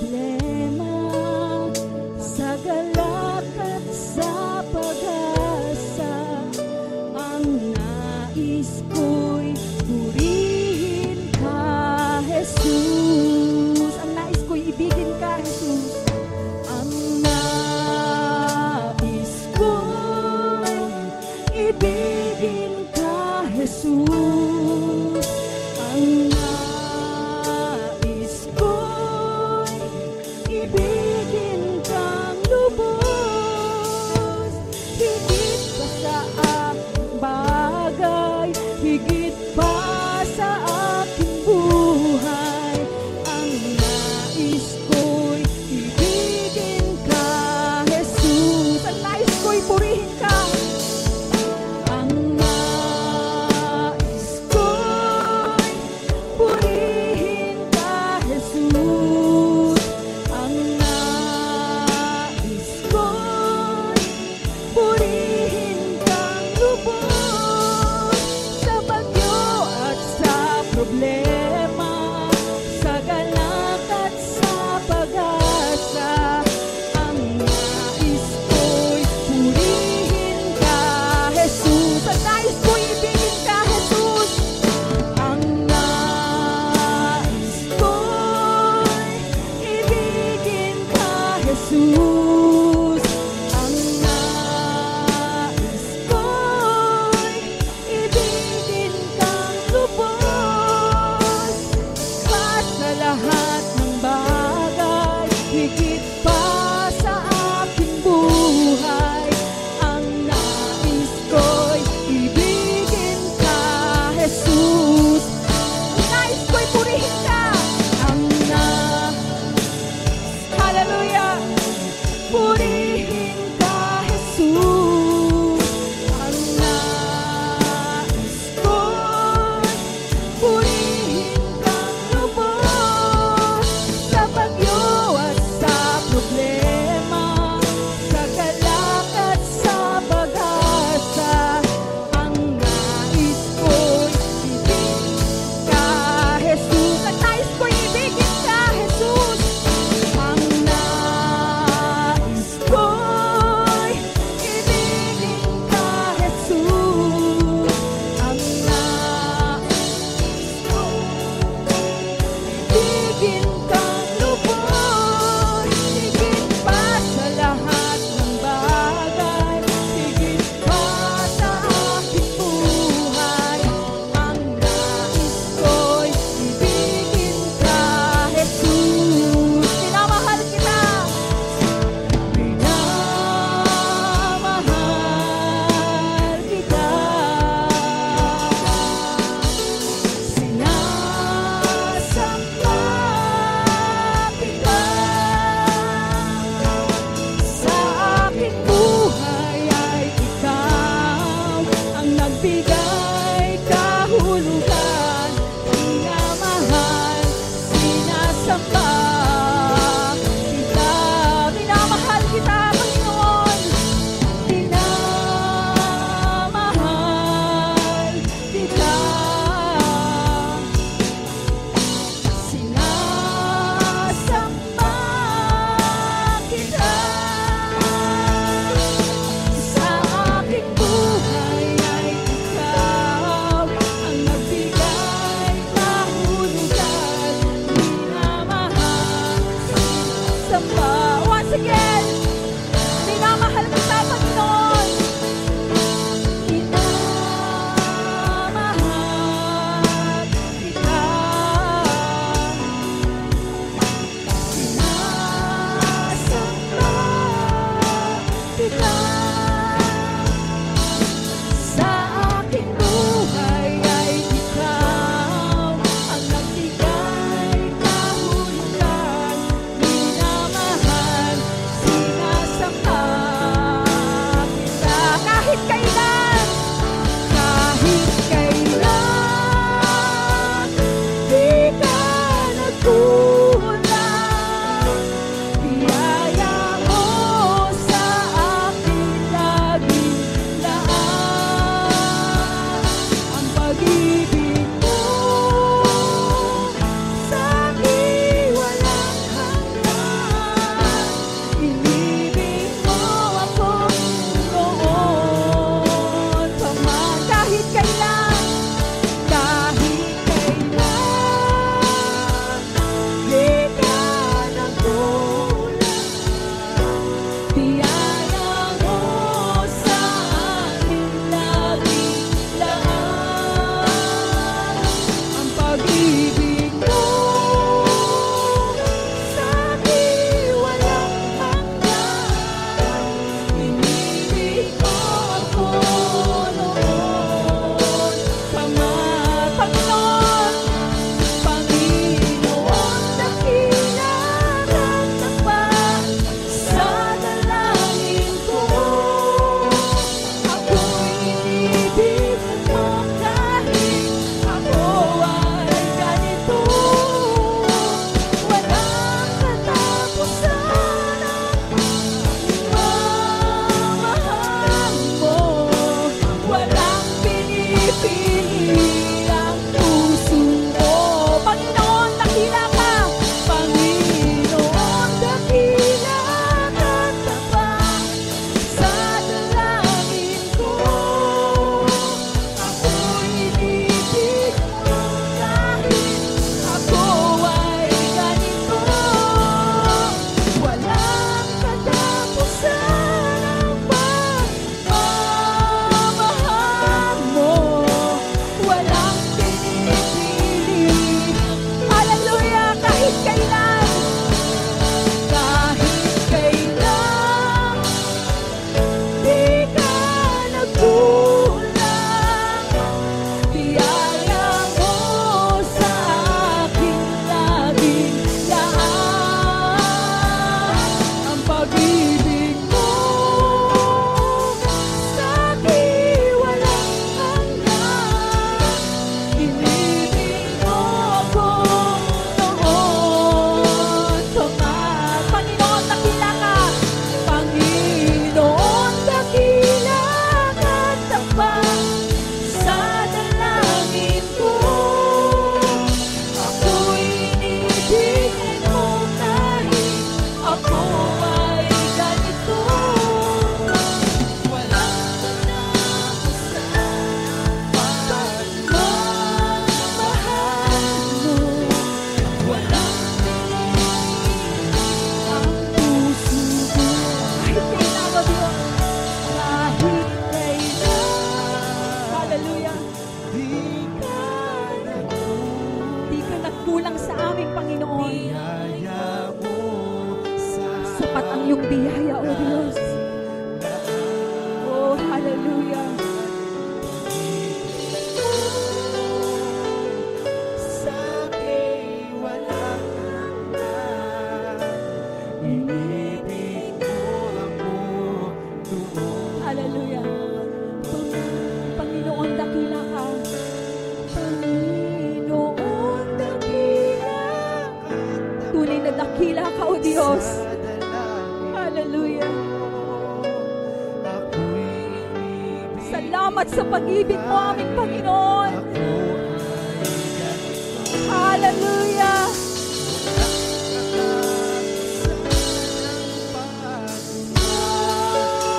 problema, sa galak at sa pag-asa, ang nais ko'y purihin ka, Jesus. Ang nais ko'y ibigin ka, Jesus. Ang nais ko'y ibigin ka, Jesus. Ang nais ko'y ibigin kang lubos. Higit pa sa aking bagay, higit pa sa aking buhay, ang nais ko'y ibigin ka, Jesus. Ang nais ko'y purihin ka. Ang nais ko'y purihin ka, Jesus. Ang nais ko'y purihin kang lubos. Sa bagyo at sa problema, sa galak at sa pag-asa, ang nais ko'y purihin ka, Jesus. Ang nais ko'y ibigin ka, Jesus. Ang nais ko'y ibigin ka, Jesus. Ang nais ko'y ibigin kang lubos. Pa sa lahat ng bagay, higit pa sa aking buhay, ang nais ko'y ibigin ka, Jesus. Ang nais ko'y purihin ka. Ang hallelujah, purihin ka, Jesus. Ang nais ko'y purihin kang lubos. Sa bagyo at sa problema, sa galak at sa pag-asa, ang nais ko'y ibigin ka, Jesus. Ang nais ko'y ibigin ka, Jesus. Ang nais ko'y ibigin ka, Jesus. Ang nais ko'y ibigin kang lubos. Higit pa sa lahat ng bagay, higit pa sa aking buhay, ang nais ko'y ibigin ka, Jesus. Minamahal kita. Minamahal kita. Sinasamba kita. Sa aking buhay ay ikaw ang nagbigay kahulugan. Minamahal, sinasamba kita. Minamahal kita, Panginoon. Minamahal kita. Sinasamba kita. Sa aking buhay ay ikaw ang nagbigay kahulugan. Minamahal, sinasamba. Once again, minamahal kita, Panginoon. Minamahal kita. Sinasamba kita. Sa aking buhay ay ikaw ang nagbigay kahulugan. Minamahal, sinasamba kita. Kahit kailan, di ka nagkulang. Biyaya mo sa akin Salamat sa pag-ibig mo, aming Panginoon. Hallelujah.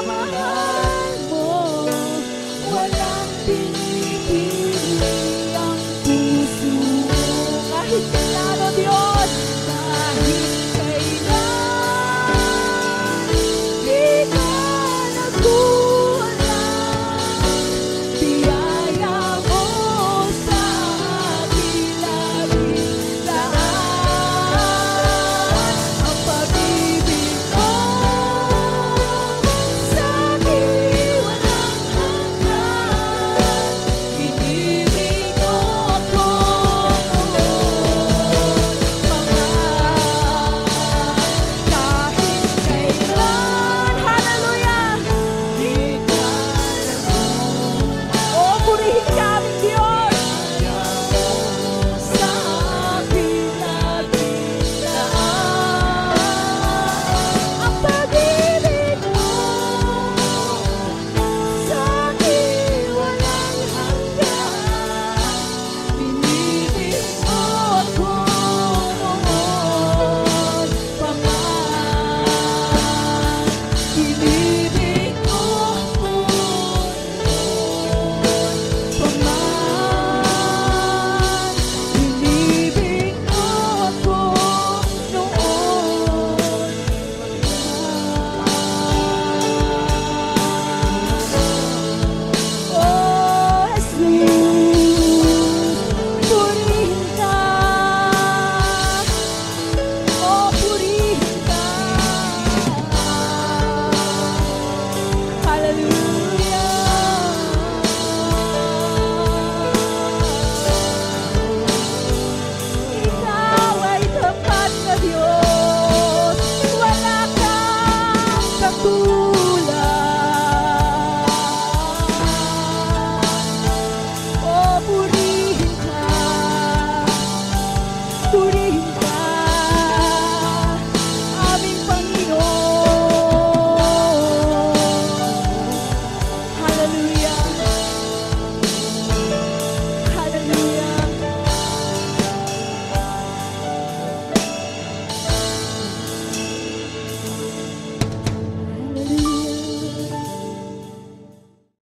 Mahal mo, walang pinipili ang puso mo. Kahit kailan, O Diyos, kahit kailan, di ka nagkulang. Biyaya mo sa aking labing daan. Ang pag-ibig mo sa akin walang hanggan. Inibig mo ako kahit kailan. Hallelujah! Di ka nagkulang. Oh, purihin ka aming Diyos sa aking labing daan. Ang pag-ibig mo sa akin walang hanggan. Pinibig mo ako noon pa man. Pinibig mo ako noon pa man. Pinibig mo ako noon oh, Jesus, purihin ka. Oh, purihin ka. Hallelujah. Ikaw ay tapat na Diyos, wala kang katulad. Oh, purihin ka, purihin